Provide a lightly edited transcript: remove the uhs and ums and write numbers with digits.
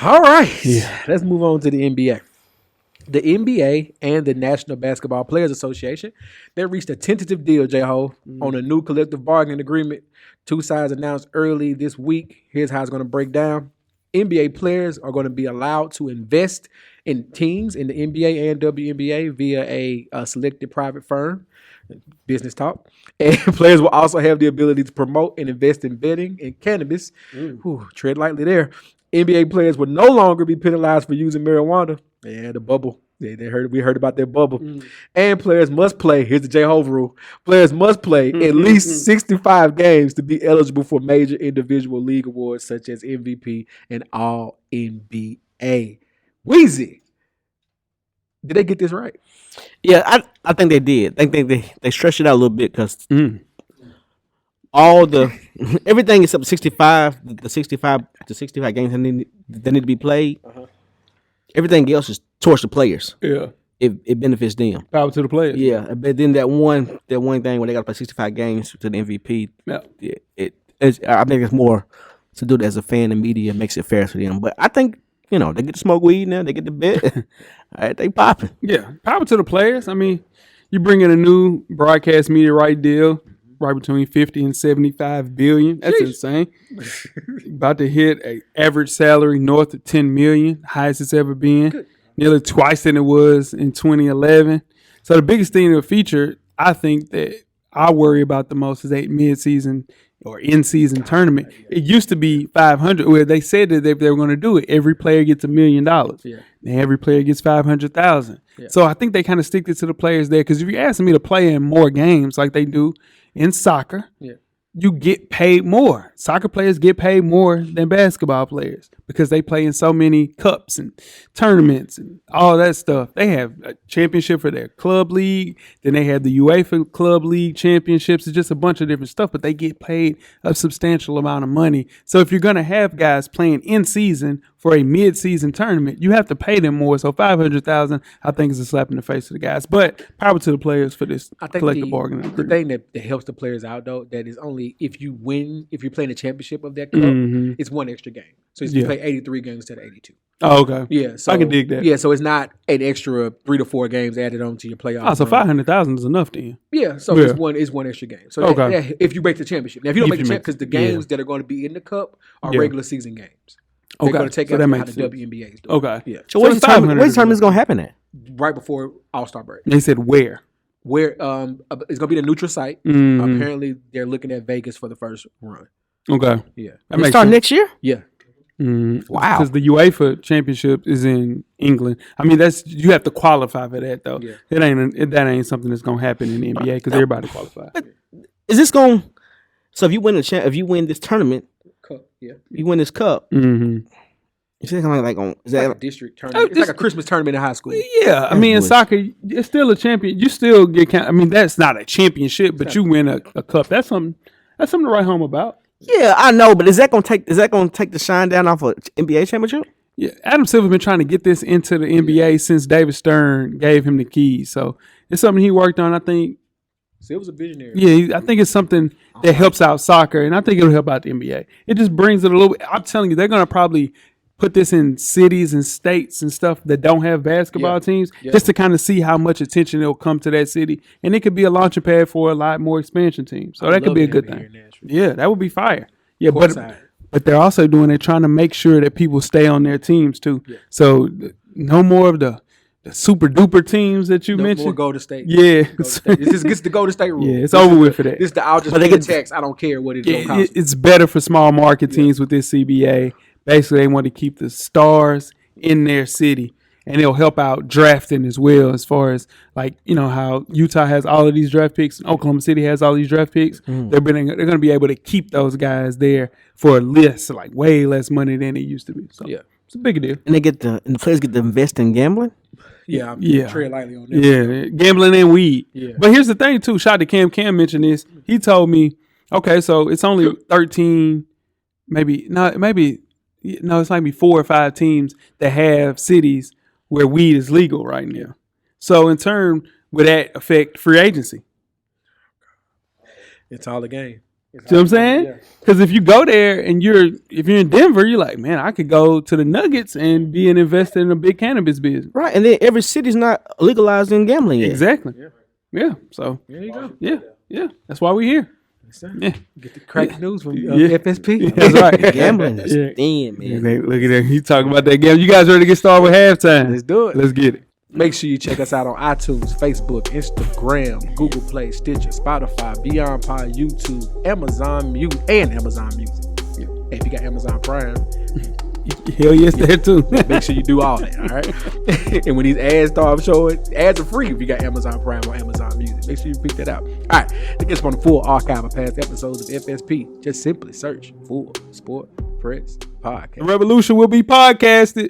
All right. Yeah. Let's move on to the NBA. The NBA and the National Basketball Players Association, they reached a tentative deal, J-Ho, on a new collective bargaining agreement. Two sides announced early this week. Here's how it's going to break down. NBA players are going to be allowed to invest in teams in the NBA and WNBA via a selected private firm, business talk. And players will also have the ability to promote and invest in betting and cannabis. Tread lightly there. NBA players will no longer be penalized for using marijuana. Yeah, the bubble. Yeah, we heard about that bubble. And players must play. Here's the J-Hove rule. Players must play at least 65 games to be eligible for major individual league awards such as MVP and All NBA. Wheezy, did they get this right? Yeah, I think they did. I think they stretched it out a little bit because all the everything except 65, the 65 games that need to be played. Everything else is towards the players. Yeah, it benefits them. Power to the players. Yeah, but then that one thing where they got to play 65 games to the MVP. Yeah, I think it's more to do it as a fan and media makes it fair for them. But I think they get to smoke weed now. They get to bet. All right, they popping. Yeah, power to the players. I mean, you bring in a new broadcast media right deal. Right between 50 and 75 billion. That's insane. About to hit an average salary north of 10 million, highest it's ever been. Nearly twice than it was in 2011. So the biggest thing to feature, I think that I worry about the most is a mid-season or in-season tournament. It used to be 500, where they said that if they were going to do it, every player gets $1 million. Yeah. And every player gets 500,000. Yeah. So I think they kind of stick it to the players there. Because if you're asking me to play in more games like they do in soccer, you get paid more. Soccer players get paid more than basketball players because they play in so many cups and tournaments and all that stuff. They have a championship for their club league. Then they have the UEFA Club League championships. It's just a bunch of different stuff, but they get paid a substantial amount of money. So if you're going to have guys playing in season for a mid-season tournament, you have to pay them more. So $500,000, I think, is a slap in the face to the guys. But power to the players for this collective bargaining agreement. The thing that helps the players out, though, that is only if you're playing the championship of that club, it's one extra game. So you play 83 games instead of 82. Oh, okay. Yeah, so I can dig that. Yeah, so it's not an extra 3 to 4 games added on to your playoff. Oh, so 500,000 is enough then. Yeah, so it's one extra game. So if you break the championship, now if you don't make the championship, because the games that are going to be in the cup are regular season games. They're going to take out how the WNBA is doing. Okay. Yeah. So where's the tournament going to happen at? Right before All-Star break. They said where? Where it's going to be the neutral site. Apparently, they're looking at Vegas for the first run. Okay. Yeah. They start next year? Yeah. Wow. Because the UEFA Championship is in England. I mean, you have to qualify for that though. Yeah. That ain't something that's gonna happen in the NBA because everybody qualifies. Is this going? So if you win this tournament, you win this cup. Is that kind of is that like a district tournament? It's like a Christmas tournament in high school. Yeah, I mean, in soccer, it's still a champion. You still get. I mean, that's not a championship, but you win a cup. That's something to write home about. Yeah, I know, but is that gonna take the shine down off of NBA championship? Yeah, Adam Silver's been trying to get this into the NBA since David Stern gave him the keys. So it's something he worked on. I think Silver's a visionary. Yeah, I think it's something that helps out soccer, and I think it'll help out the NBA. It just brings it a little bit. I'm telling you, they're gonna probably put this in cities and states and stuff that don't have basketball teams, just to kind of see how much attention it'll come to that city, and it could be a launching pad for a lot more expansion teams. So that could be a good thing. Yeah, that would be fire. Yeah, but they're also they're trying to make sure that people stay on their teams too. Yeah. So no more of the super duper teams that you mentioned. More Golden State. Yeah, this just gets the Golden State rule. Yeah, it's over with for that. This I'll just pay the tax. I don't care what it's going to cost. It's better for small market teams with this CBA. Basically, they want to keep the stars in their city, and it'll help out drafting as well, as far as how Utah has all of these draft picks and Oklahoma City has all these draft picks. They're going to be able to keep those guys there for way less money than it used to be. So it's a big deal. And the players get to invest in gambling. Yeah. Tread lightly on that. Yeah, gambling and weed. Yeah. But here's the thing too. Shout out to Cam. Cam mentioned this. He told me, okay, so it's only 13, it's like 4 or 5 teams that have cities where weed is legal right now. So in turn, would that affect free agency? It's all a game. See what I'm saying? Because if you go there and if you're in Denver, you're like, man, I could go to the Nuggets and be an investor in a big cannabis business. Right, and then every city's not legalized in gambling yet. Exactly. Yeah. So There you go. yeah. That's why we're here. Yeah. Get the crack news from FSP. That's right. Gambling is thin, man. Look at that. He talking about that game. You guys ready to get started with halftime? Let's do it. Let's get it. Make sure you check us out on iTunes, Facebook, Instagram, Google Play, Stitcher, Spotify, Beyond Pod, YouTube, Amazon Music, and Amazon Music. Hey, if you got Amazon Prime, Hell yes, there too. make sure you do all that, all right? And when these ads start showing, ads are free if you got Amazon Prime or Amazon Music. Make sure you pick that out. All right, to get on the full archive of past episodes of FSP, just simply search Full Sport Press Podcast. The revolution will be podcasted.